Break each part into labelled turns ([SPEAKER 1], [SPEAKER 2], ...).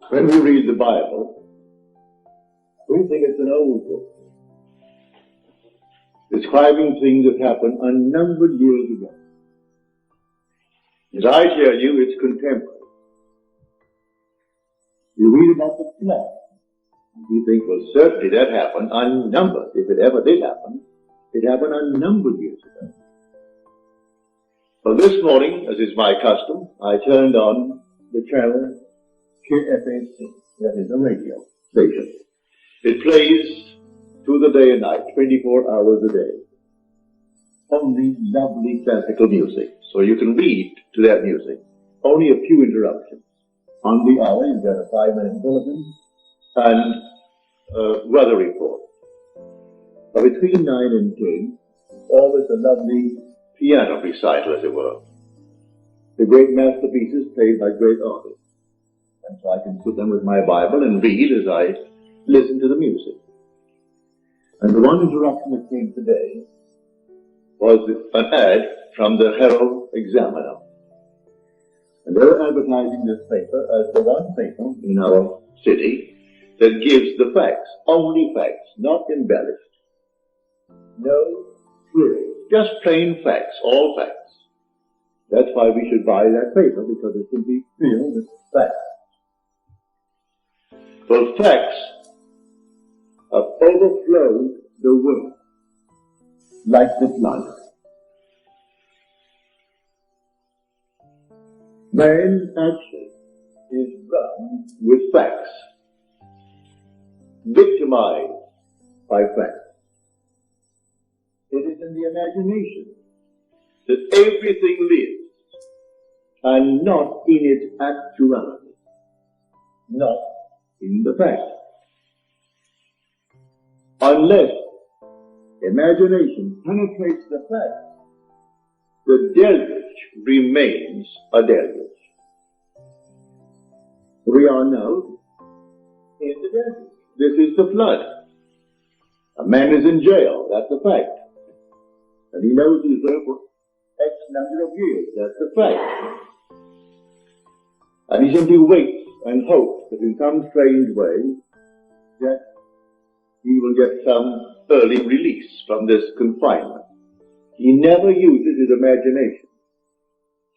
[SPEAKER 1] When we read the Bible, we think it's an old book, describing things that happened unnumbered years ago. As I tell you, it's contemporary. You read about the flood, you think, well, certainly that happened unnumbered. If it ever did happen, it happened unnumbered years ago. Well, this morning, as is my custom, I turned on the channel KFAC, that is a radio station. It plays through the day and night, 24 hours a day. Only lovely classical music, so you can read to that music. Only a few interruptions. On the hour, you've got a 5-minute bulletin and weather report. But between 9 and 10, always a lovely piano recital, as it were. The great masterpieces played by great artists. And so I can sit down with my Bible and read as I listen to the music. And the one interruption that came today was an ad from the Herald Examiner. And they're advertising this paper as the one paper in our city that gives the facts, only facts, not embellished. No frills, just plain facts, all facts. That's why we should buy that paper, because it can be filled with facts. Well, facts have overflowed the world like the flood. Man actually is run with facts, victimized by facts. It is in the imagination that everything lives, and not in its actuality, not in the fact. Unless imagination penetrates the fact, the deluge remains a deluge. We are now in the deluge. This is the flood. A man is in jail, that's a fact. And he knows he's there for X number of years, that's a fact. And he simply waits and hopes that in some strange way that he will get some early release from this confinement. He never uses his imagination,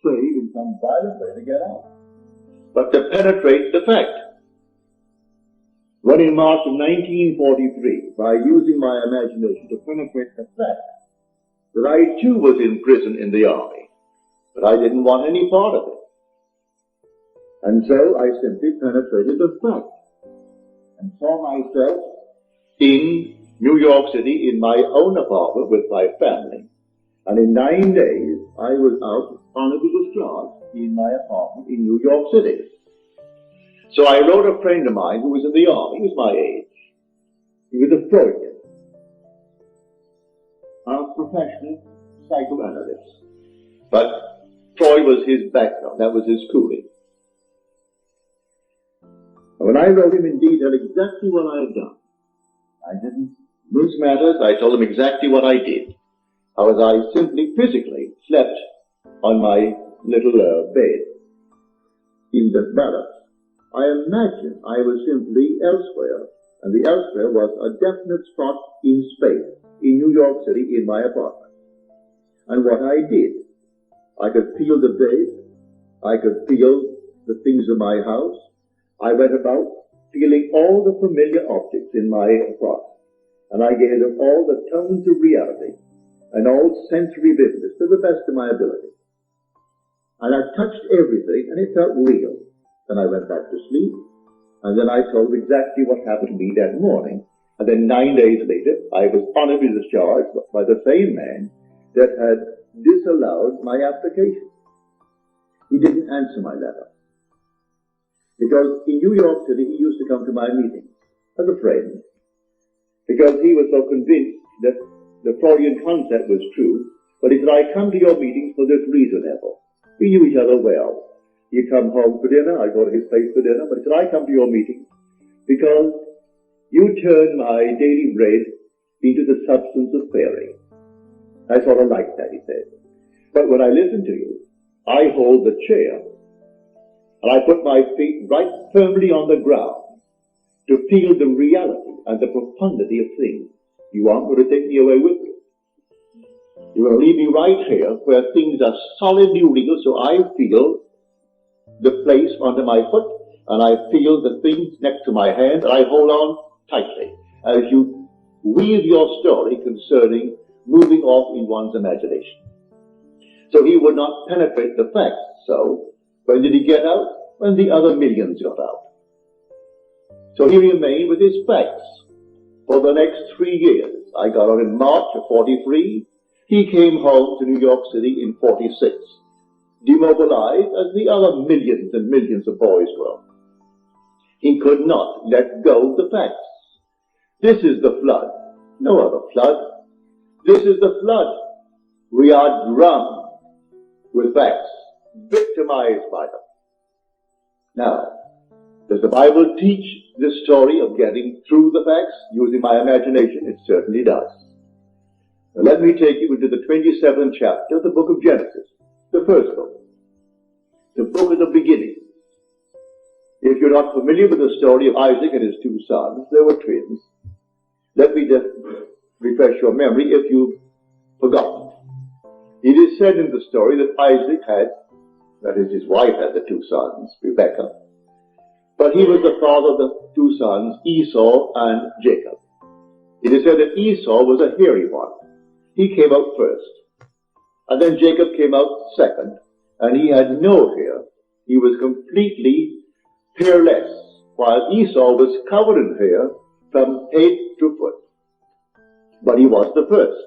[SPEAKER 1] save in some violent way to get out, but to penetrate the fact. When in March of 1943, by using my imagination to penetrate the fact that I too was in prison in the army, but I didn't want any part of it. And so I simply penetrated the fact and saw myself in New York City in my own apartment with my family. And in 9 days, I was out honorably discharged in my apartment in New York City. So I wrote a friend of mine who was in the army. He was my age. He was a Freudian, a professional psychoanalyst. But Freud was his background. That was his schooling. And when I wrote him in detail exactly what I had done, I didn't mince matters. I told him exactly what I did. How as I simply physically slept on my little bed in the barracks. I imagined I was simply elsewhere, and the elsewhere was a definite spot in space, in New York City, in my apartment. And what I did, I could feel the bed, I could feel the things in my house. I went about feeling all the familiar objects in my apartment, and I gave them all the tones of reality and all sensory vividness to the best of my ability. And I touched everything, and it felt real. Then I went back to sleep, and then I told exactly what happened to me that morning. And then 9 days later, I was honorably discharged by the same man that had disallowed my application. He didn't answer my letter. Because in New York City, he used to come to my meetings as a friend. Because he was so convinced that the Freudian concept was true. But he said, I come to your meetings for this reason, Neville. We knew each other well. He'd come home for dinner, I'd go to his place for dinner, but he said, I come to your meetings because you turn my daily bread into the substance of fairy. I sort of like that, he said. But when I listen to you, I hold the chair and I put my feet right firmly on the ground to feel the reality and the profundity of things. You aren't going to take me away with you. You're going to leave me right here where things are solidly real, so I feel the place under my foot, and I feel the things next to my hand, and I hold on tightly as you weave your story concerning moving off in one's imagination. So he would not penetrate the facts. So when did he get out? When the other millions got out. So he remained with his facts for the next 3 years. I got out in March of 43. He came home to New York City in 46, demobilized as the other millions and millions of boys were. He could not let go of the facts. This is the flood, no other flood. This is the flood. We are drummed with facts, victimized by them. Now, does the Bible teach this story of getting through the facts using my imagination? It certainly does. Now, let me take you into the 27th chapter of the book of Genesis, the first book, the book of the beginning. If you're not familiar with the story of Isaac and his 2 sons, they were twins. Let me just refresh your memory if you've forgotten. It is said in the story that Isaac had, that is, his wife had the 2 sons, Rebekah, but he was the father of the 2 sons, Esau and Jacob. It is said that Esau was a hairy one. He came out first, and then Jacob came out second, and he had no hair. He was completely hairless, while Esau was covered in hair from head to foot. But he was the first.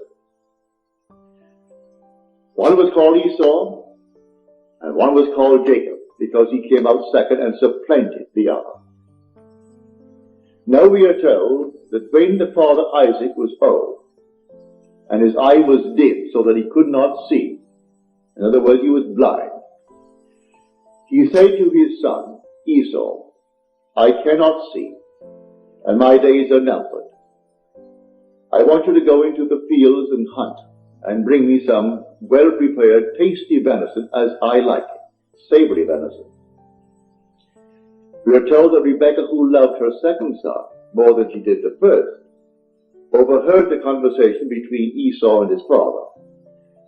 [SPEAKER 1] One was called Esau, and one was called Jacob, because he came out second and supplanted the other. Now we are told that when the father Isaac was old, and his eye was dim so that he could not see, in other words, he was blind, he said to his son Esau, I cannot see, and my days are numbered. I want you to go into the fields and hunt, and bring me some well-prepared, tasty venison as I like it, savory venison. We are told that Rebekah, who loved her second son more than she did the first, overheard the conversation between Esau and his father.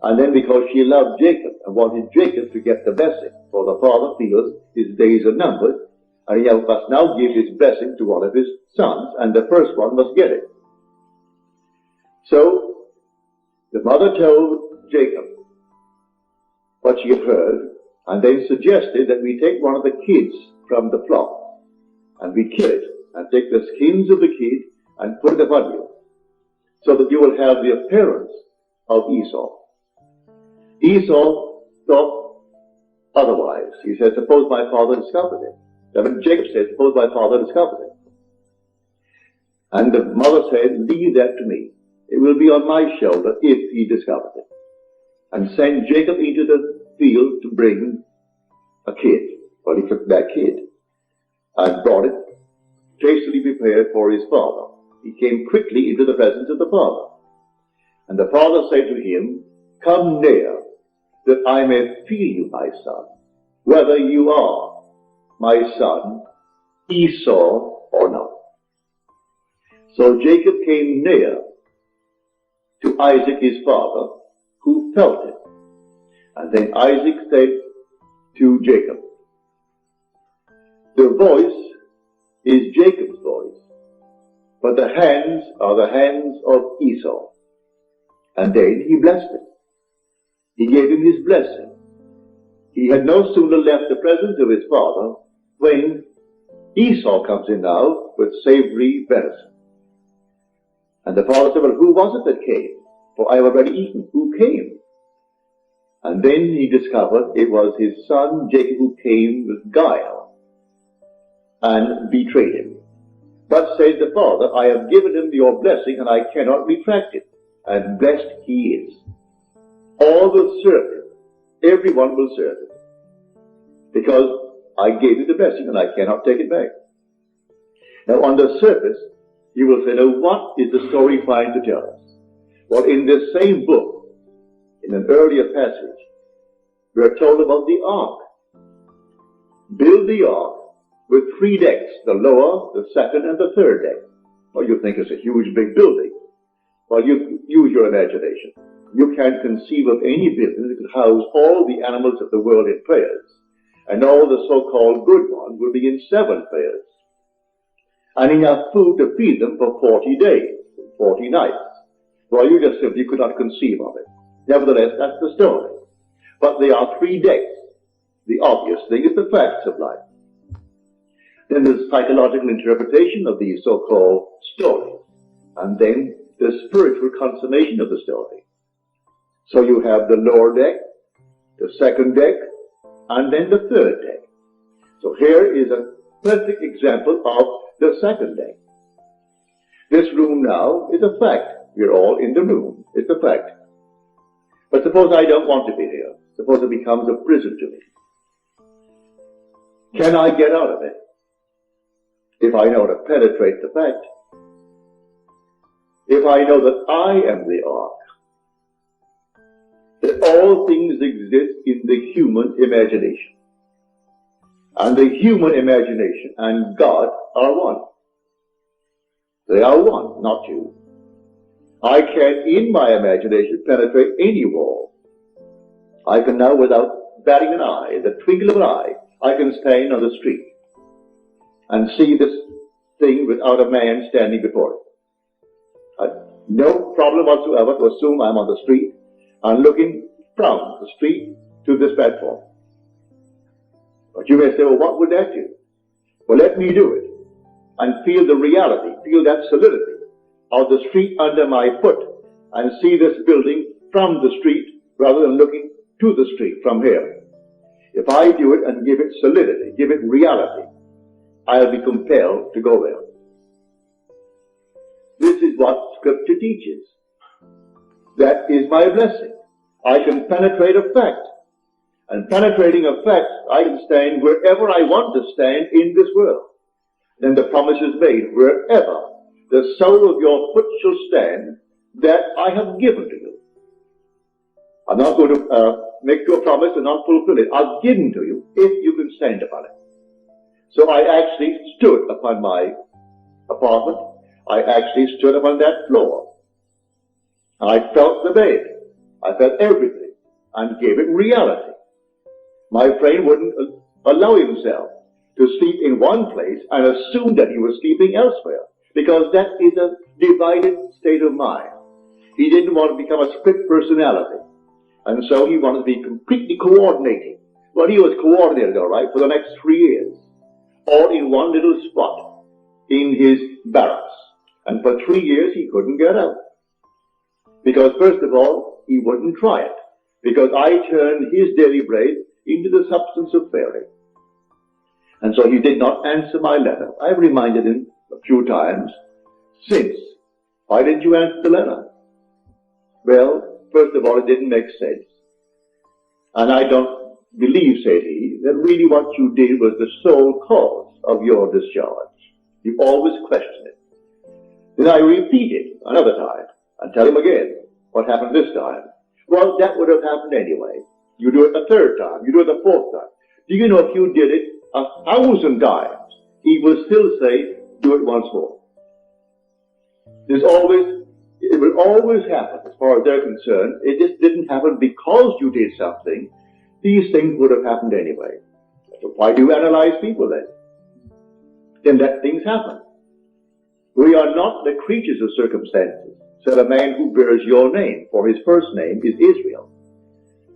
[SPEAKER 1] And then because she loved Jacob and wanted Jacob to get the blessing, for the father feels his days are numbered, and he must now give his blessing to one of his sons, and the first one must get it. So the mother told Jacob what she had heard, and then suggested that we take one of the kids from the flock, and we kill it, and take the skins of the kid and put it upon you, so that you will have the appearance of Esau. Esau thought otherwise. He said, suppose my father discovered it. Then Jacob said, suppose my father discovered it. And the mother said, leave that to me. It will be on my shoulder if he discovers it. And send Jacob into the field to bring a kid. Well, he took that kid and brought it tastefully prepared for his father. He came quickly into the presence of the father. And the father said to him, come near, that I may feel you, my son, whether you are my son Esau or not. So Jacob came near to Isaac his father, who felt it. And then Isaac said to Jacob, the voice is Jacob's voice, but the hands are the hands of Esau. And then he blessed him. He gave him his blessing. He had no sooner left the presence of his father when Esau comes in now with savory venison. And the father said, well, who was it that came? For I have already eaten. Who came? And then he discovered it was his son Jacob who came with guile and betrayed him. But said the father, I have given him your blessing and I cannot retract it. And blessed he is. All will serve him. Everyone will serve him. Because I gave you the blessing and I cannot take it back. Now on the surface, you will say, now what is the story trying to tell us? Well, in this same book, in an earlier passage, we are told about the ark. build the ark with 3 decks, the lower, the second, and the third deck. Well, you think it's a huge big building. Well, you use your imagination. You can't conceive of any building that could house all the animals of the world in pairs, and all the so-called good ones will be in 7 pairs, and enough food to feed them for 40 days, 40 nights. Well, you just simply could not conceive of it. Nevertheless, that's the story. But there are 3 decks. The obvious thing is the facts of life. Then there's psychological interpretation of these so-called stories, and then the spiritual consummation of the story. So you have the lower deck, the second deck, and then the third deck. So here is a perfect example of the second deck. This room now is a fact. We're all in the room. It's a fact. But suppose I don't want to be here. Suppose it becomes a prison to me. Can I get out of it? If I know to penetrate the fact. If I know that I am the ark. That all things exist in the human imagination. And the human imagination and God are one. They are one, not two. I can, in my imagination, penetrate any wall. I can now, without batting an eye, the twinkle of an eye, I can stand on the street and see this thing without a man standing before it. No problem whatsoever to assume I'm on the street and looking from the street to this platform. But you may say, well, what would that do? Well, let me do it and feel the reality, feel that solidity of the street under my foot and see this building from the street rather than looking to the street from here. If I do it and give it solidity, give it reality, I'll be compelled to go there. This is what Scripture teaches. That is my blessing. I can penetrate a fact. And penetrating a fact, I can stand wherever I want to stand in this world. Then the promise is made, wherever the sole of your foot shall stand, that I have given to you. I'm not going to make you a promise and not fulfill it. I've given to you if you can stand upon it. So I actually stood upon my apartment. I actually stood upon that floor. I felt the bed. I felt everything and gave it reality. My brain wouldn't allow himself to sleep in one place and assume that he was sleeping elsewhere, because that is a divided state of mind. He didn't want to become a split personality, and so he wanted to be completely coordinating. Well, he was coordinated, all right, for the next 3 years, all in one little spot in his barracks. And for 3 years he couldn't get out. Because first of all, he wouldn't try it. Because I turned his daily bread into the substance of fairy. And so he did not answer my letter. I reminded him a few times since. Why didn't you answer the letter? Well, first of all, it didn't make sense. And I don't believe, said he, that really what you did was the sole cause of your discharge. You always question it. Then I repeat it another time and tell him again what happened this time. Well, that would have happened anyway. You do it the third time. You do it the fourth time. Do you know if you did it 1,000 times, he will still say, do it once more. It will always happen as far as they're concerned. It just didn't happen because you did something. These things would have happened anyway. So why do you analyze people then? Then let things happen. We are not the creatures of circumstances, said a man who bears your name, for his first name is Israel.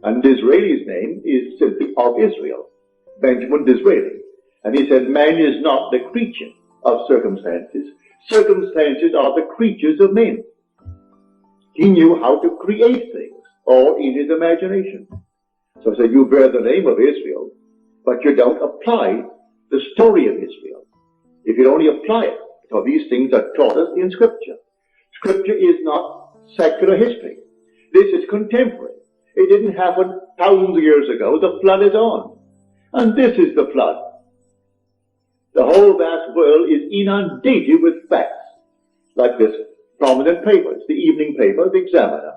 [SPEAKER 1] And Disraeli's name is simply of Israel, Benjamin Disraeli. And he said, man is not the creature of circumstances. Circumstances are the creatures of men. He knew how to create things, all in his imagination. So he said, you bear the name of Israel, but you don't apply the story of Israel. If you only apply it, because these things are taught us in Scripture. Scripture is not secular history. This is contemporary. It didn't happen thousands of years ago. The flood is on. And this is the flood. The whole vast world is inundated with facts, like this prominent paper. It's the evening paper, the Examiner.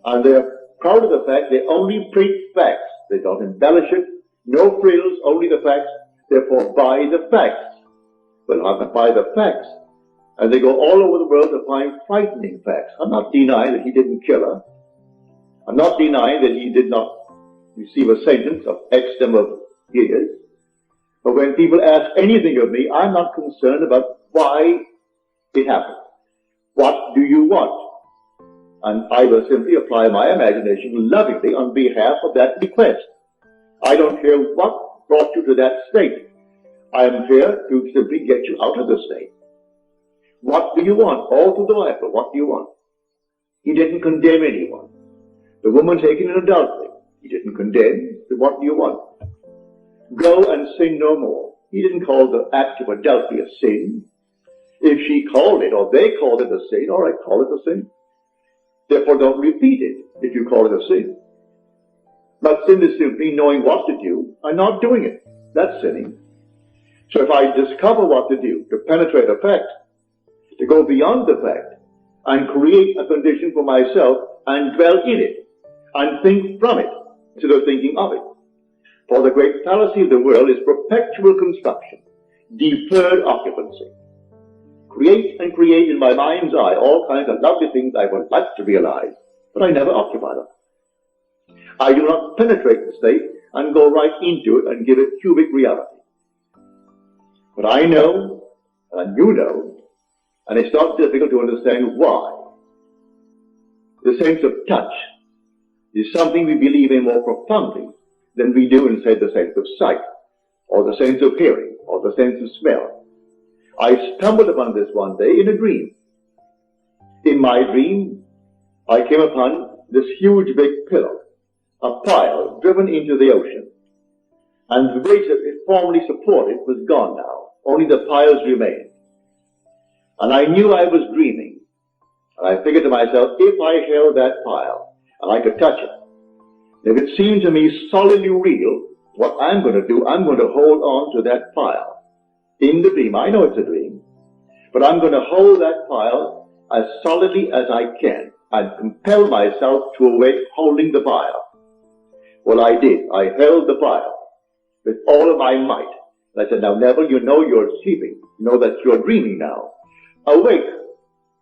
[SPEAKER 1] And they're proud of the fact they only print facts. They don't embellish it. No frills, only the facts. Therefore, buy the facts. Well, I can buy the facts. And they go all over the world to find frightening facts. I'm not denying that he didn't kill her. I'm not denying that he did not receive a sentence of X number of years. But when people ask anything of me, I'm not concerned about why it happened. What do you want? And I will simply apply my imagination lovingly on behalf of that request. I don't care what brought you to that state. I am here to simply get you out of the state. What do you want? All through the Bible, what do you want? He didn't condemn anyone. The woman taken in adultery, he didn't condemn. So what do you want? Go and sin no more. He didn't call the act of adultery a sin. If she called it, or they called it a sin, all right, call it a sin. Therefore, don't repeat it if you call it a sin. But sin is simply knowing what to do and not doing it. That's sinning. So if I discover what to do, to penetrate a fact, to go beyond the fact, and create a condition for myself, and dwell in it, and think from it, instead of thinking of it. For the great fallacy of the world is perpetual construction, deferred occupancy. Create and create in my mind's eye all kinds of lovely things I would like to realize, but I never occupy them. I do not penetrate the state and go right into it and give it cubic reality. But I know, and you know, and it's not difficult to understand why. The sense of touch is something we believe in more profoundly than we do in, say, the sense of sight, or the sense of hearing, or the sense of smell. I stumbled upon this one day in a dream. In my dream, I came upon this huge big pillar, a pile driven into the ocean. And the weight that it formerly supported was gone now. Only the piles remained. And I knew I was dreaming. And I figured to myself, if I held that pile, and I could touch it, if it seemed to me solidly real, what I'm going to do, I'm going to hold on to that pile. In the dream, I know it's a dream, but I'm going to hold that pile as solidly as I can and compel myself to awake holding the pile. Well, I did. I held the pile with all of my might. And I said, now, Neville, you know you're sleeping. You know that you're dreaming now. Awake.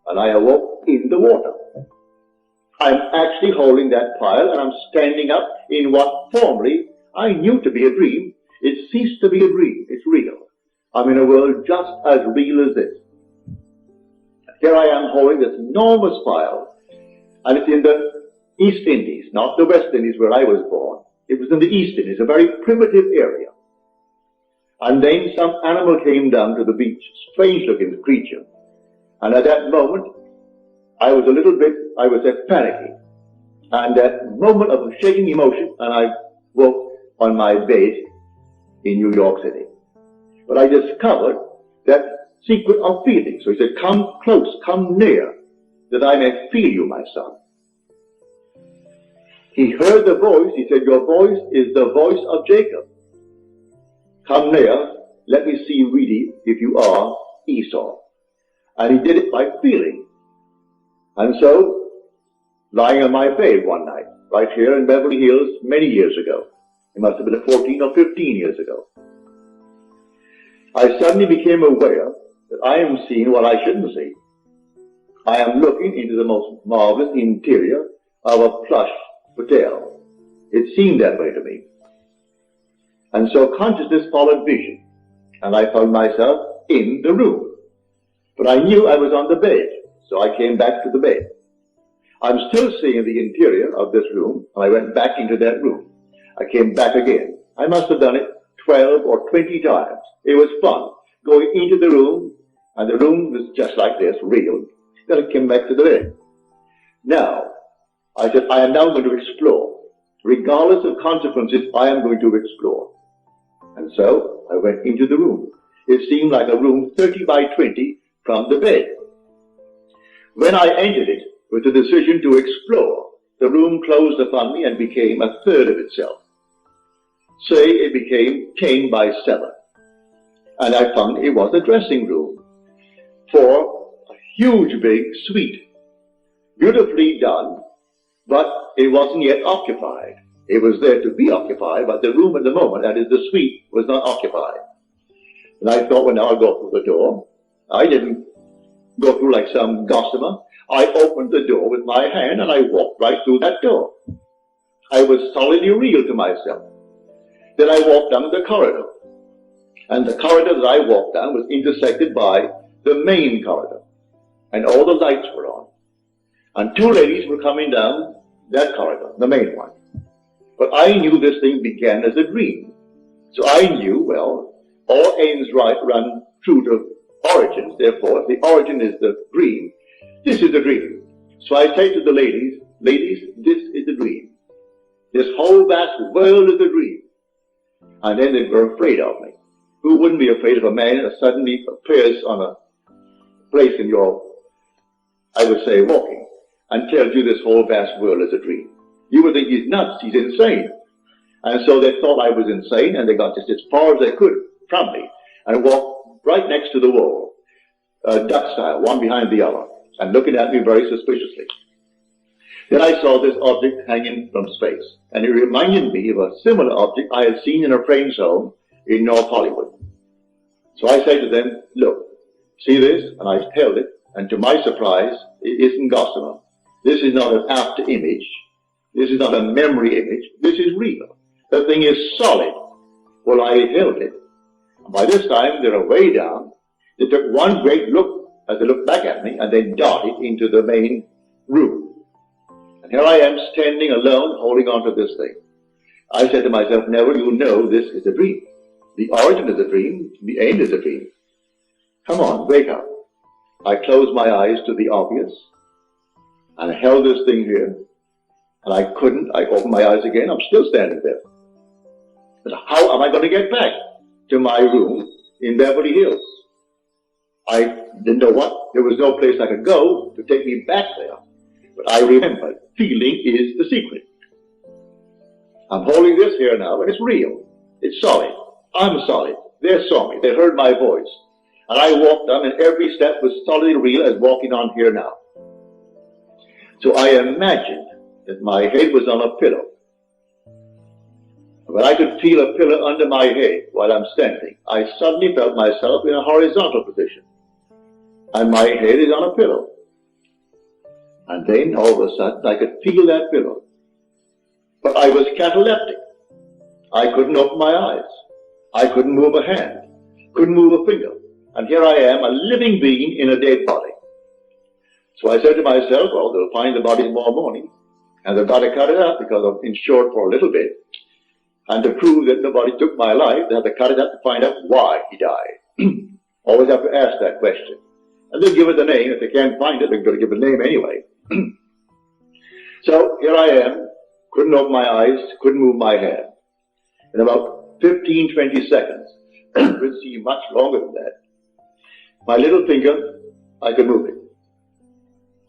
[SPEAKER 1] And I awoke in the water. I'm actually holding that pile, and I'm standing up in what formerly I knew to be a dream. It ceased to be a dream. It's real. I'm in a world just as real as this. Here I am holding this enormous pile, and it's in the East Indies, not the West Indies where I was born. It was in the East Indies, a very primitive area. And then some animal came down to the beach, strange-looking creature. And at that moment, I was panicky. And that moment of shaking emotion, and I woke on my bed in New York City. But I discovered that secret of feeling. So he said, come close, come near, that I may feel you, my son. He heard the voice. He said, your voice is the voice of Jacob. Come near, let me see really if you are Esau. And he did it by feeling. And so, lying on my bed one night, right here in Beverly Hills, many years ago, it must have been 14 or 15 years ago, I suddenly became aware that I am seeing what I shouldn't see. I am looking into the most marvelous interior of a plush hotel. It seemed that way to me. And so consciousness followed vision, and I found myself in the room. But I knew I was on the bed, so I came back to the bed. I'm still seeing the interior of this room, and I went back into that room. I came back again. I must have done it 12 or 20 times. It was fun, going into the room, and the room was just like this, real. Then I came back to the bed. Now, I said, I am now going to explore. Regardless of consequences, I am going to explore. And so, I went into the room. It seemed like a room 30 by 20 from the bed. When I entered it with the decision to explore, the room closed upon me and became a third of itself. Say it became 10 by 7. And I found it was a dressing room for a huge big suite. Beautifully done, but it wasn't yet occupied. It was there to be occupied, but the room at the moment, that is the suite, was not occupied. And I thought, well, now I'll go through the door. I didn't go through like some gossamer. I opened the door with my hand and I walked right through that door. I was solidly real to myself. Then I walked down the corridor. And the corridor that I walked down was intersected by the main corridor. And all the lights were on. And two ladies were coming down that corridor, the main one. But I knew this thing began as a dream. So I knew, well, all ends run true to origins. Therefore, if the origin is the dream, this is the dream. So I say to the ladies, ladies, this is the dream. This whole vast world is a dream. And then they were afraid of me. Who wouldn't be afraid of a man that suddenly appears on a place in your, I would say, walking, and tells you this whole vast world is a dream? You would think he's nuts, he's insane. And so they thought I was insane, and they got just as far as they could from me, and walked right next to the wall, duck style, one behind the other, and looking at me very suspiciously. Then I saw this object hanging from space, and it reminded me of a similar object I had seen in a friend's home in North Hollywood. So I say to them, look, see this? And I held it, and to my surprise, it isn't gossamer. This is not an after image. This is not a memory image. This is real. The thing is solid. Well, I held it. And by this time, they were way down. They took one great look as they looked back at me, and they darted into the main room. And here I am standing alone, holding on to this thing. I said to myself, Neville, you know this is a dream. The origin is a dream. The end is a dream. Come on, wake up. I closed my eyes to the obvious, and I held this thing here, and I couldn't. I opened my eyes again. I'm still standing there. But how am I going to get back to my room in Beverly Hills? I didn't know what. There was no place I could go to take me back there. But I remembered, feeling is the secret. I'm holding this here now, and it's real. It's solid. I'm solid. They saw me. They heard my voice. And I walked on, and every step was solidly real as walking on here now. So I imagined that my head was on a pillow. When I could feel a pillow under my head while I'm standing, I suddenly felt myself in a horizontal position. And my head is on a pillow. And then, all of a sudden, I could feel that pillow. But I was cataleptic. I couldn't open my eyes. I couldn't move a hand. Couldn't move a finger. And here I am, a living being in a dead body. So I said to myself, well, they'll find the body tomorrow morning. And they've got to cut it up because I'm insured for a little bit. And to prove that nobody took my life, they have to cut it up to find out why he died. Always have to ask that question. And they'll give it a name. If they can't find it, they're going to give it a name anyway. So here I am, couldn't open my eyes, couldn't move my hand. In about 15, 20 seconds, it would seem much longer than that, my little finger, I could move it.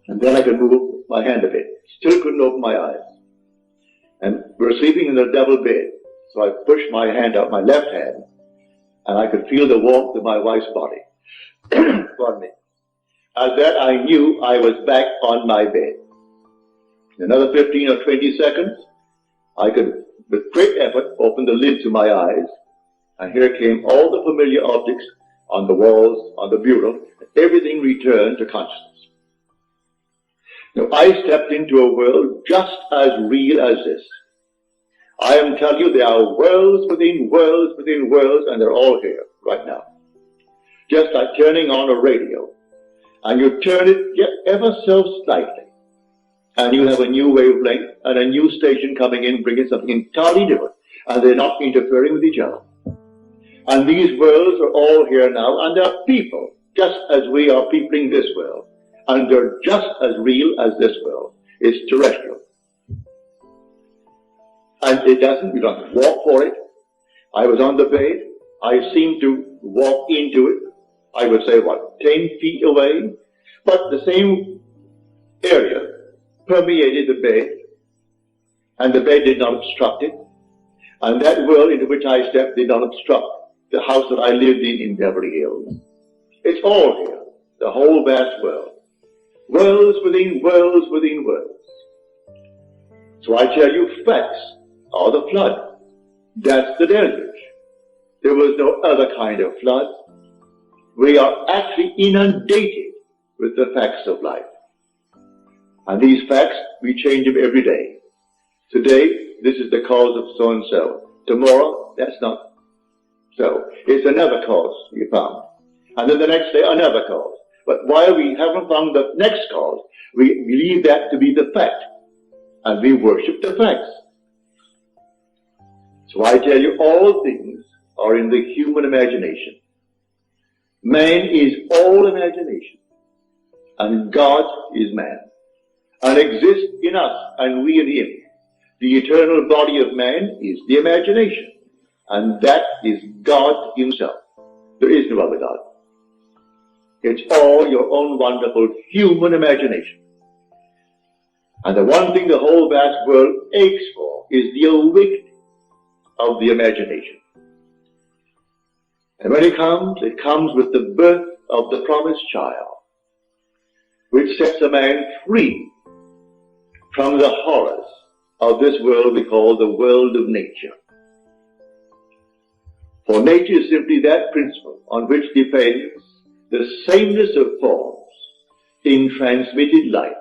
[SPEAKER 1] And then I could move my hand a bit. Still couldn't open my eyes. And we were sleeping in a double bed. So I pushed my hand out, my left hand, and I could feel the warmth of my wife's body. Pardon me. At that, I knew I was back on my bed. In another 15 or 20 seconds, I could, with great effort, open the lid to my eyes, and here came all the familiar objects on the walls, on the bureau, and everything returned to consciousness. Now, I stepped into a world just as real as this. I am telling you, there are worlds within worlds within worlds, and they're all here right now. Just like turning on a radio, and you turn it ever so slightly, and you have a new wavelength and a new station coming in, bringing something entirely different, and they're not interfering with each other. And these worlds are all here now, and they're people, just as we are peopling this world, and they're just as real as this world. It's terrestrial. And it doesn't, you don't walk for it. I was on the bed. I seemed to walk into it. I would say, 10 feet away? But the same area permeated the bed, and the bed did not obstruct it. And that world into which I stepped did not obstruct the house that I lived in Beverly Hills. It's all here, the whole vast world. Worlds within worlds within worlds. So I tell you, facts or the flood. That's the deluge. There was no other kind of flood. We are actually inundated with the facts of life. And these facts, we change them every day. Today, this is the cause of so-and-so. Tomorrow, that's not so. It's another cause we found. And then the next day, another cause. But while we haven't found the next cause, we believe that to be the fact. And we worship the facts. So I tell you, all things are in the human imagination. Man is all imagination. And God is man. And exists in us, and we in him. The eternal body of man is the imagination. And that is God himself. There is no other God. It's all your own wonderful human imagination. And the one thing the whole vast world aches for is the awakening of the imagination. And when it comes with the birth of the promised child, which sets a man free from the horrors of this world we call the world of nature. For nature is simply that principle on which depends the sameness of forms in transmitted life.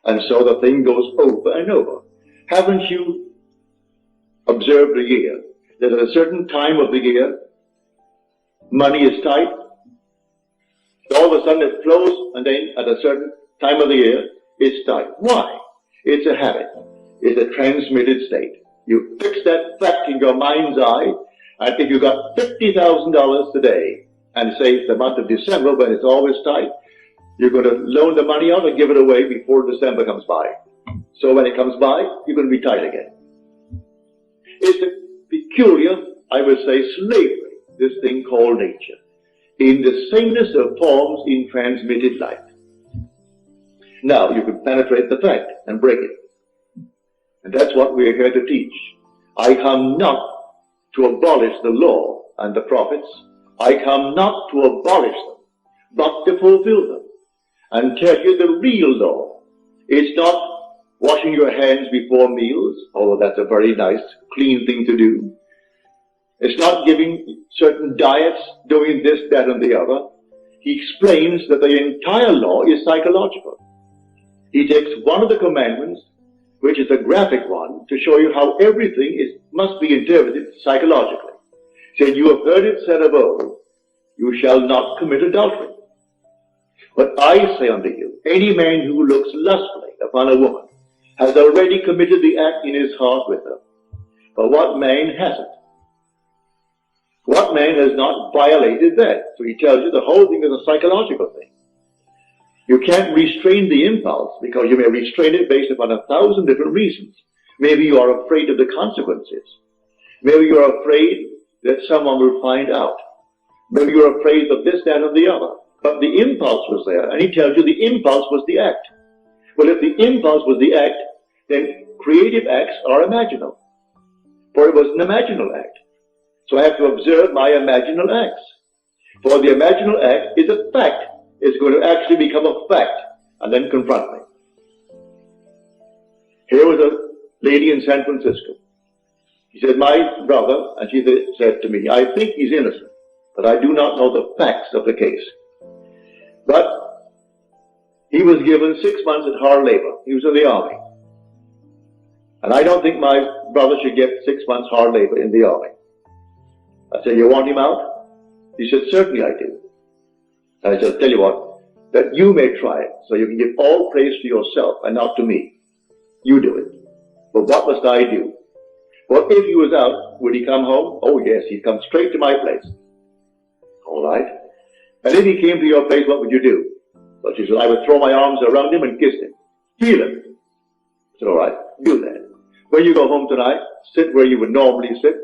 [SPEAKER 1] And so the thing goes over and over. Haven't you observed a year that at a certain time of the year, money is tight? All of a sudden it flows, and then at a certain time of the year, it's tight. Why? It's a habit. It's a transmitted state. You fix that fact in your mind's eye, and if you got $50,000 today, and say it's the month of December when it's always tight, you're going to loan the money out and give it away before December comes by. So when it comes by, you're going to be tight again. It's a peculiar, I would say, slavery, this thing called nature, in the sameness of forms in transmitted life. Now, you can penetrate the fact and break it. And that's what we're here to teach. I come not to abolish the law and the prophets. I come not to abolish them, but to fulfill them. And tell you the real law. It's not washing your hands before meals, although that's a very nice, clean thing to do. It's not giving certain diets, doing this, that, and the other. He explains that the entire law is psychological. He takes one of the commandments, which is a graphic one, to show you how everything must be interpreted psychologically. He said, you have heard it said of old, you shall not commit adultery. But I say unto you, any man who looks lustfully upon a woman has already committed the act in his heart with her. But what man hasn't? What man has not violated that? So he tells you the whole thing is a psychological thing. You can't restrain the impulse because you may restrain it based upon 1,000 different reasons. Maybe you are afraid of the consequences. Maybe you are afraid that someone will find out. Maybe you're afraid of this, that, and the other. But the impulse was there, and he tells you the impulse was the act. Well, if the impulse was the act, then creative acts are imaginal. For it was an imaginal act. So I have to observe my imaginal acts. For the imaginal act is a fact. It's going to actually become a fact, and then confront me. Here was a lady in San Francisco. She said, my brother, and she said to me, I think he's innocent, but I do not know the facts of the case. But he was given 6 months at hard labor. He was in the army. And I don't think my brother should get 6 months hard labor in the army. I said, you want him out? He said, certainly I do. And I said, I'll tell you what, that you may try it, so you can give all praise to yourself and not to me. You do it. But what must I do? Well, if he was out, would he come home? Oh yes, he'd come straight to my place. All right. And if he came to your place, what would you do? Well, she said, I would throw my arms around him and kiss him. Feel him. I said, all right, do that. When you go home tonight, sit where you would normally sit,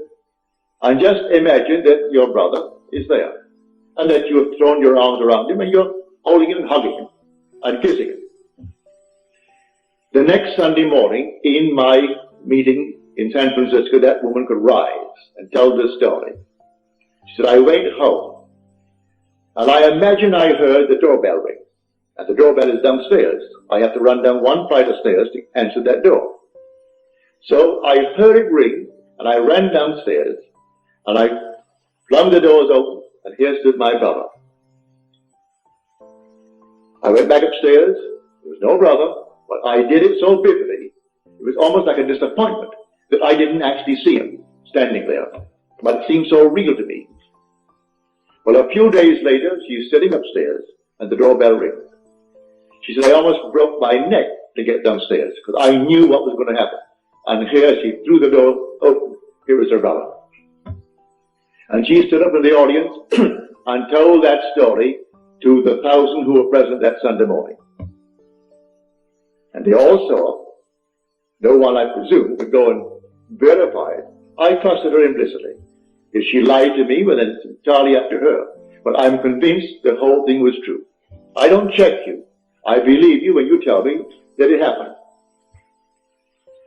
[SPEAKER 1] and just imagine that your brother is there, and that you have thrown your arms around him, and you're holding him, hugging him, and kissing him. The next Sunday morning, in my meeting in San Francisco, that woman could rise and tell this story. She said, I went home, and I imagine I heard the doorbell ring. And the doorbell is downstairs. I have to run down one flight of stairs to answer that door. So I heard it ring, and I ran downstairs, and I flung the doors open, and here stood my brother. I went back upstairs. There was no brother, but I did it so vividly, it was almost like a disappointment that I didn't actually see him standing there. But it seemed so real to me. Well, a few days later, she's sitting upstairs, and the doorbell rings. She said, I almost broke my neck to get downstairs, because I knew what was going to happen. And here she threw the door open. Here was her brother. And she stood up in the audience and told that story to the 1,000 who were present that Sunday morning. And they all saw. No one, I presume, would go and verify it. I trusted her implicitly. If she lied to me, well, then it's entirely up to her. But I'm convinced the whole thing was true. I don't check you. I believe you when you tell me that it happened.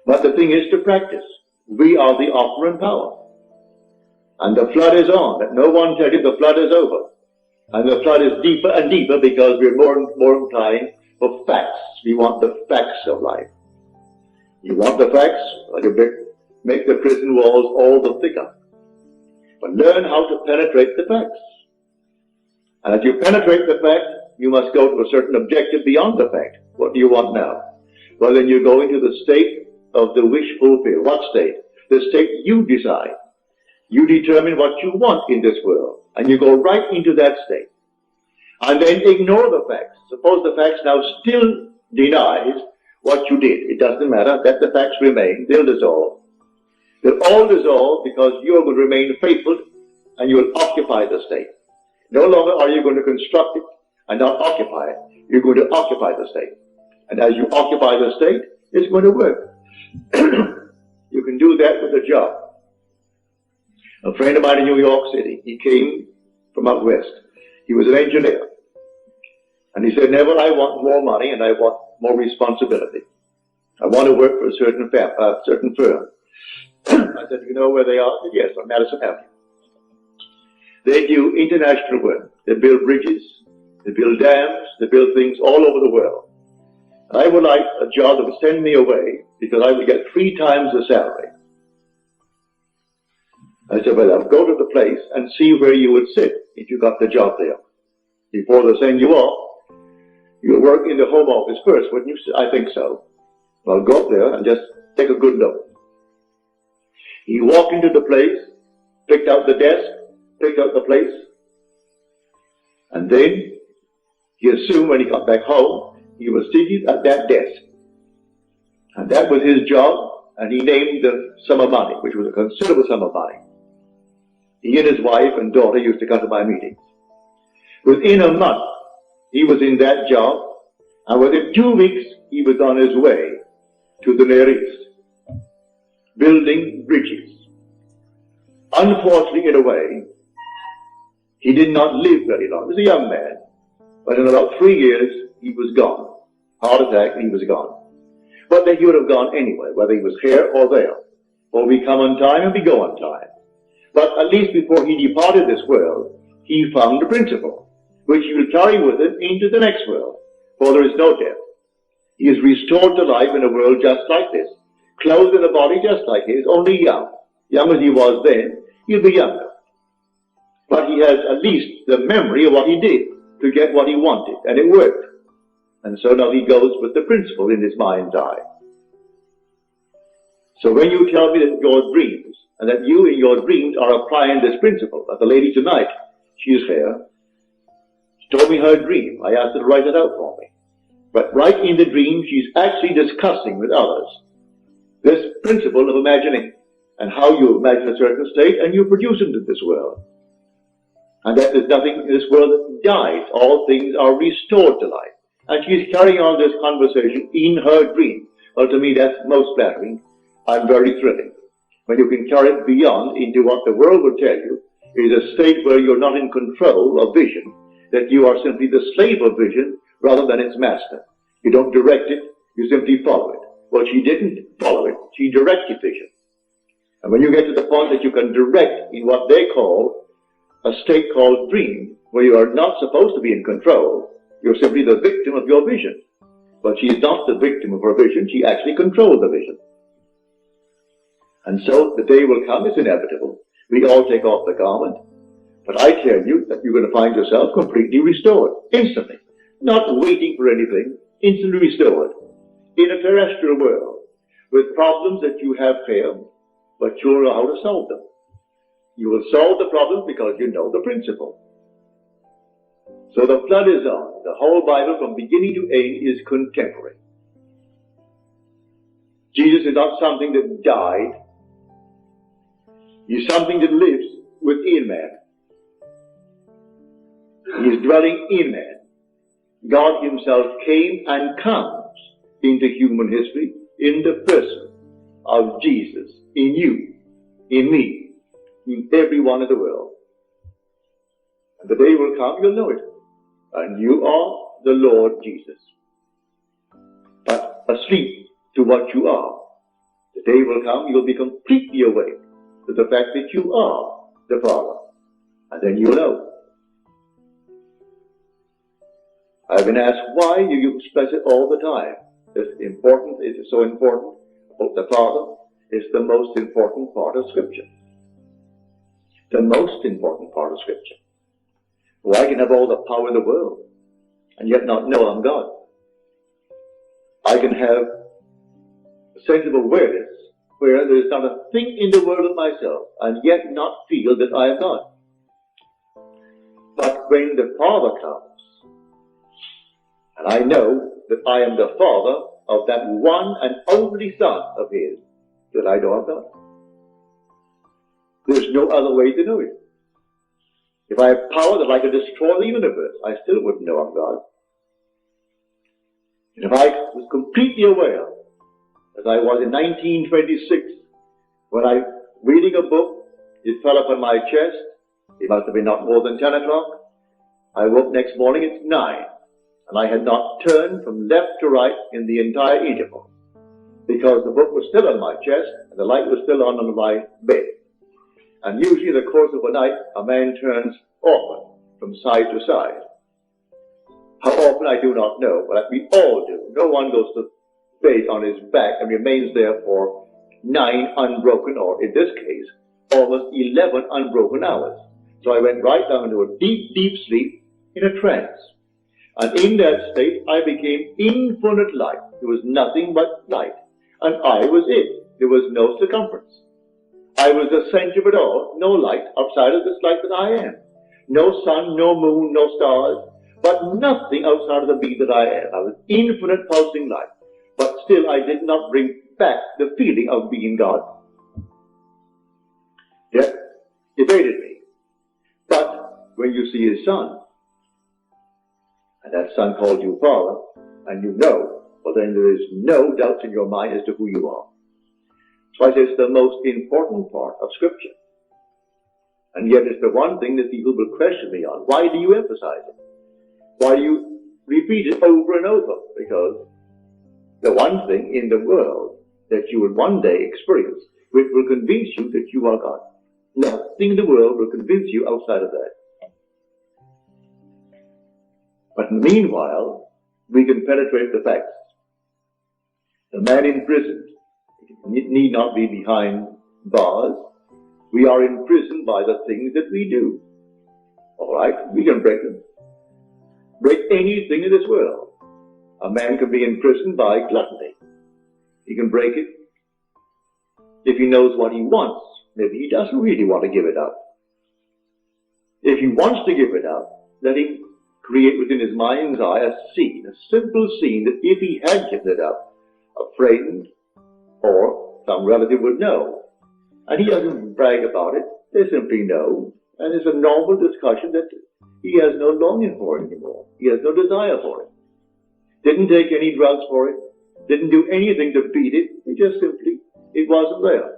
[SPEAKER 1] But the thing is to practice. We are the operant power. And the flood is on. Let no one tell you the flood is over. And the flood is deeper and deeper because we're more and more inclined for facts. We want the facts of life. You want the facts, well, you make the prison walls all the thicker. But learn how to penetrate the facts. And as you penetrate the fact, you must go to a certain objective beyond the fact. What do you want now? Well, then you go into the state of the wish fulfilled. What state? The state you decide. You determine what you want in this world. And you go right into that state. And then ignore the facts. Suppose the facts now still denies what you did. It doesn't matter. Let the facts remain. They'll dissolve. They'll all dissolve because you're going to remain faithful and you'll occupy the state. No longer are you going to construct it and not occupy it. You're going to occupy the state. And as you occupy the state, it's going to work. You can do that with a job. A friend of mine in New York City, he came from out west. He was an engineer. And he said, Neville, I want more money and I want more responsibility. I want to work for a certain firm. I said, you know where they are? He said, yes, on Madison Avenue. They do international work. They build bridges, they build dams, they build things all over the world. And I would like a job that would send me away because I would get 3 times the salary. I said, well, I'll go to the place and see where you would sit if you got the job there. Before they send you off, you'll work in the home office first, wouldn't you? I think so. Well, go up there and just take a good look. He walked into the place, picked out the desk, picked out the place, and then he assumed when he got back home, he was seated at that desk. And that was his job, and he named the sum of money, which was a considerable sum of money. He and his wife and daughter used to come to my meetings. Within a month, he was in that job, and within 2 weeks, he was on his way to the Near East, building bridges. Unfortunately, in a way, he did not live very long. He was a young man, but in about 3 years, he was gone. Heart attack, and he was gone. But then he would have gone anyway, whether he was here or there. For we come on time and we go on time. But at least before he departed this world, he found a principle, which he will carry with him into the next world. For there is no death. He is restored to life in a world just like this, clothed in a body just like his, only young. Young as he was then, he'll be younger. But he has at least the memory of what he did to get what he wanted, and it worked. And so now he goes with the principle in his mind's eye. So when you tell me that your dreams, and that you in your dreams are applying this principle, like the lady tonight, she is here, she told me her dream. I asked her to write it out for me. But right in the dream, she's actually discussing with others this principle of imagining, and how you imagine a certain state, and you produce it into this world. And that there's nothing in this world that dies. All things are restored to life. And she's carrying on this conversation in her dream. Well, to me, that's most flattering and very thrilling. When you can carry it beyond into what the world will tell you is a state where you're not in control of vision, that you are simply the slave of vision rather than its master. You don't direct it, you simply follow it. Well, she didn't follow it, she directed vision. And when you get to the point that you can direct in what they call a state called dream, where you are not supposed to be in control, you're simply the victim of your vision. But she is not the victim of her vision, she actually controls the vision. And so the day will come, it's inevitable. We all take off the garment. But I tell you that you're going to find yourself completely restored, instantly. Not waiting for anything, instantly restored. In a terrestrial world, with problems that you have failed, but you'll know how to solve them. You will solve the problem because you know the principle. So the flood is on. The whole Bible from beginning to end is contemporary. Jesus is not something that died. He's something that lives within man. He is dwelling in man. God himself came and comes into human history in the person of Jesus, in you, in me, in everyone in the world. And the day will come, you'll know it. And you are the Lord Jesus. But asleep to what you are. The day will come, you'll be completely awake to the fact that you are the Father. And then you'll know. I've been asked, why do you express it all the time? It's important, it is so important. But the Father is the most important part of Scripture. The most important part of Scripture. Well, I can have all the power in the world and yet not know I'm God. I can have a sense of awareness where there is not a thing in the world of myself and yet not feel that I am God. But when the Father comes, and I know that I am the Father of that one and only Son of His, that I know I'm God. There's no other way to know it. If I have power that I could destroy the universe, I still wouldn't know I'm God. And if I was completely aware, as I was in 1926, when I, reading a book, it fell upon my chest, it must have been not more than 10 o'clock, I woke next morning, it's 9. And I had not turned from left to right in the entire interval, because the book was still on my chest and the light was still on my bed. And usually in the course of a night, a man turns often from side to side. How often I do not know, but we all do. No one goes to bed on his back and remains there for 9 unbroken, or in this case, almost 11 unbroken hours. So I went right down into a deep, deep sleep in a trance. And in that state, I became infinite light. There was nothing but light. And I was it. There was no circumference. I was the center of it all. No light outside of this light that I am. No sun, no moon, no stars. But nothing outside of the being that I am. I was infinite pulsing light. But still, I did not bring back the feeling of being God. Death evaded me. But when you see His Son, and that Son called you Father, and you know, well then there is no doubt in your mind as to who you are. So I say it's the most important part of Scripture. And yet it's the one thing that people will question me on. Why do you emphasize it? Why do you repeat it over and over? Because the one thing in the world that you will one day experience, which will convince you that you are God. Nothing in the world will convince you outside of that. But meanwhile, we can penetrate the facts. The man imprisoned need not be behind bars. We are imprisoned by the things that we do. All right, we can break them. Break anything in this world. A man can be imprisoned by gluttony. He can break it if he knows what he wants. Maybe he doesn't really want to give it up. If he wants to give it up, let him create within his mind's eye a scene, a simple scene that if he had given it up, a friend or some relative would know. And he doesn't brag about it. They simply know. And it's a normal discussion that he has no longing for it anymore. He has no desire for it. Didn't take any drugs for it. Didn't do anything to beat it. It just simply, it wasn't there.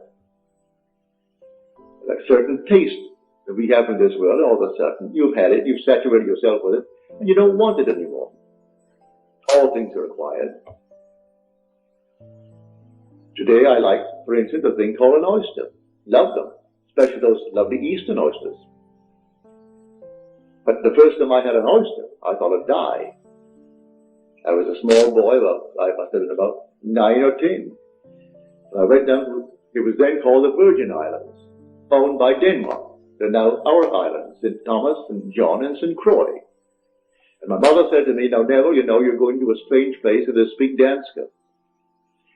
[SPEAKER 1] Like certain taste that we have in this world, all of a sudden, you've had it, you've saturated yourself with it, and you don't want it anymore. All things are acquired. Today I like, for instance, a thing called an oyster. Love them, especially those lovely Eastern oysters. But the first time I had an oyster, I thought I'd die. I was a small boy, I must have been about 9 or 10. I went down to It was then called the Virgin Islands, owned by Denmark. They're now our islands, St. Thomas, St. John, and St. Croix. And my mother said to me, now Neville, you know, you're going to a strange place and they speak Danska.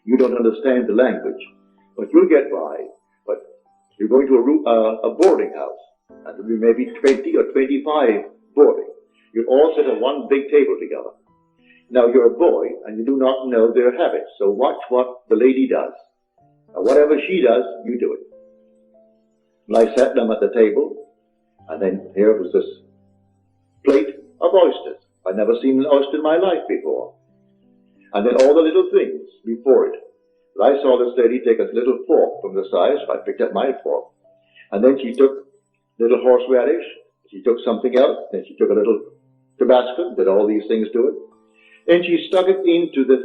[SPEAKER 1] You don't understand the language, but you'll get by. But you're going to a boarding house, and there'll be maybe 20 or 25 boarding. You'll all sit at one big table together. Now you're a boy, and you do not know their habits, so watch what the lady does. And whatever she does, you do it. And I sat down at the table, and then here was this plate of oysters. I'd never seen an oyster in my life before. And then all the little things before it. But I saw this lady take a little fork from the side, so I picked up my fork. And then she took little horseradish, she took something else, then she took a little Tabasco, did all these things to it. And she stuck it into this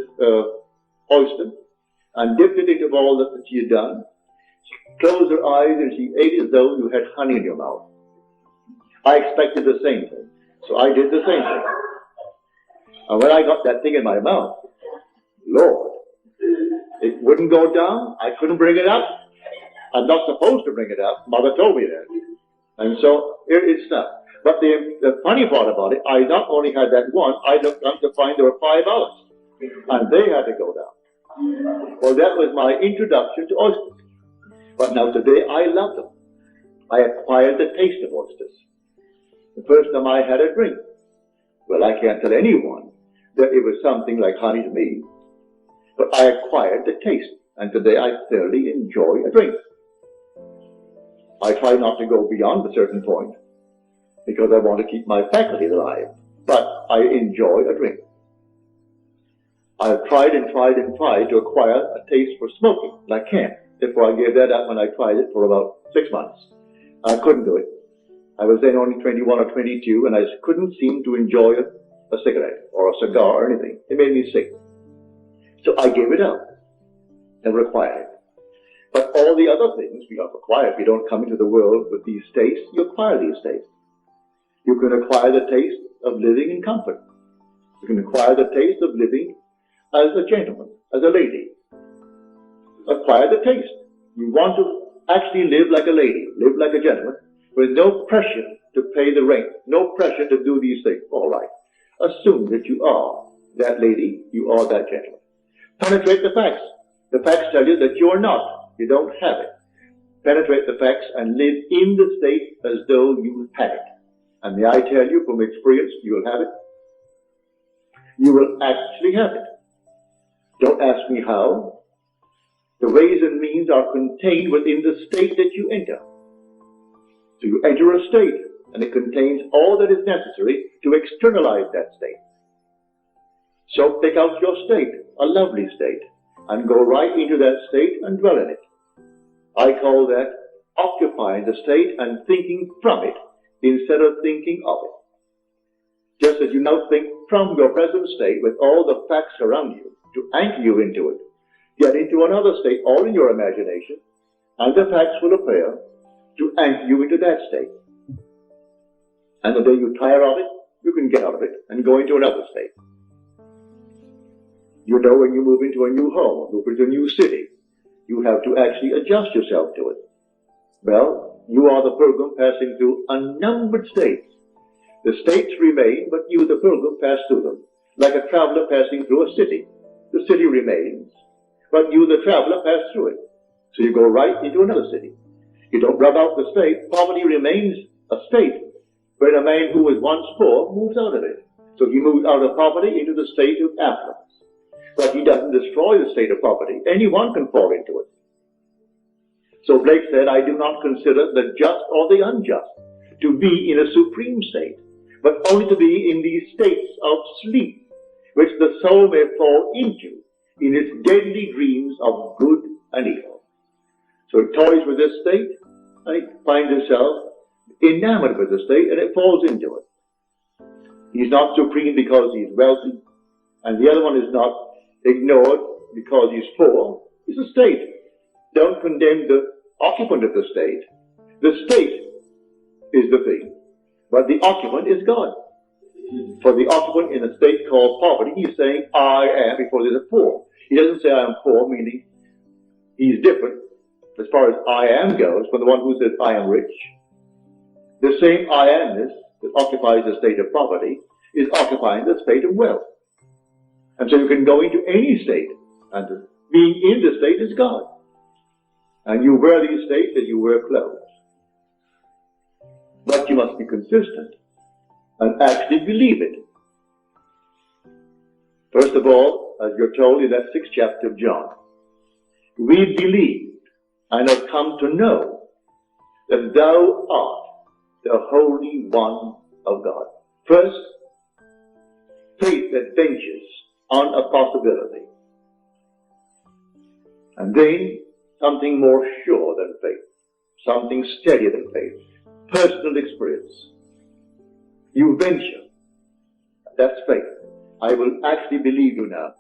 [SPEAKER 1] oyster, and dipped it into all that she had done. She closed her eyes and she ate as though you had honey in your mouth. I expected the same thing, so I did the same thing. And when I got that thing in my mouth, Lord, it wouldn't go down. I couldn't bring it up. I'm not supposed to bring it up. Mother told me that. And so here it stopped. But the funny part about it, I not only had that one, I looked up to find there were 5 others. And they had to go down. Well, that was my introduction to oysters. But now today, I love them. I acquired the taste of oysters. The first time I had a drink, well, I can't tell anyone that it was something like honey to me, but I acquired the taste, and today I thoroughly enjoy a drink. I try not to go beyond a certain point, because I want to keep my faculties alive, but I enjoy a drink. I've tried and tried and tried to acquire a taste for smoking, and I can't. Therefore, I gave that up when I tried it for about 6 months. I couldn't do it. I was then only 21 or 22, and I couldn't seem to enjoy a cigarette or a cigar or anything. It made me sick. So I gave it up and acquired it. But all the other things we have acquired. If you don't come into the world with these tastes, you acquire these tastes. You can acquire the taste of living in comfort. You can acquire the taste of living as a gentleman, as a lady. Acquire the taste. You want to actually live like a lady, live like a gentleman, with no pressure to pay the rent, no pressure to do these things. All right. Assume that you are that lady, you are that gentleman. Penetrate the facts. The facts tell you that you are not. You don't have it. Penetrate the facts and live in the state as though you had it. And may I tell you from experience, you will have it. You will actually have it. Don't ask me how. The ways and means are contained within the state that you enter. So you enter a state, and it contains all that is necessary to externalize that state. So pick out your state, a lovely state, and go right into that state and dwell in it. I call that occupying the state and thinking from it instead of thinking of it. Just as you now think from your present state with all the facts around you to anchor you into it, get into another state, all in your imagination, and the facts will appear to anchor you into that state. And the day you tire of it, you can get out of it and go into another state. You know, when you move into a new home, move into a new city, you have to actually adjust yourself to it. Well, you are the pilgrim passing through unnumbered states. The states remain, but you, the pilgrim, pass through them, like a traveler passing through a city. The city remains, but you, the traveler, pass through it. So you go right into another city. You don't rub out the state. Poverty remains a state. When a man who was once poor moves out of it. So he moves out of poverty into the state of affluence. But he doesn't destroy the state of poverty. Anyone can fall into it. So Blake said, I do not consider the just or the unjust to be in a supreme state, but only to be in these states of sleep, which the soul may fall into in its deadly dreams of good and evil. So it toys with this state, and it finds itself enamored with the state, and it falls into it. He's not supreme because he's wealthy, and the other one is not ignored because he's poor. It's a state. Don't condemn the occupant of the state. The state is the thing, but the occupant is God. For the occupant in a state called poverty, he's saying, I am, before there's a poor. He doesn't say I am poor, meaning he's different. as far as I am goes, from the one who says I am rich, the same I amness that occupies the state of poverty is occupying the state of wealth. And so you can go into any state, and being in the state is God. And you wear these states as you wear clothes. But you must be consistent and actually believe it. First of all, as you're told in that 6th chapter of John, we believed and have come to know that thou art the Holy One of God. First, faith that ventures on a possibility. And then, something more sure than faith, something steadier than faith, personal experience. You venture. That's faith. I will actually believe you now.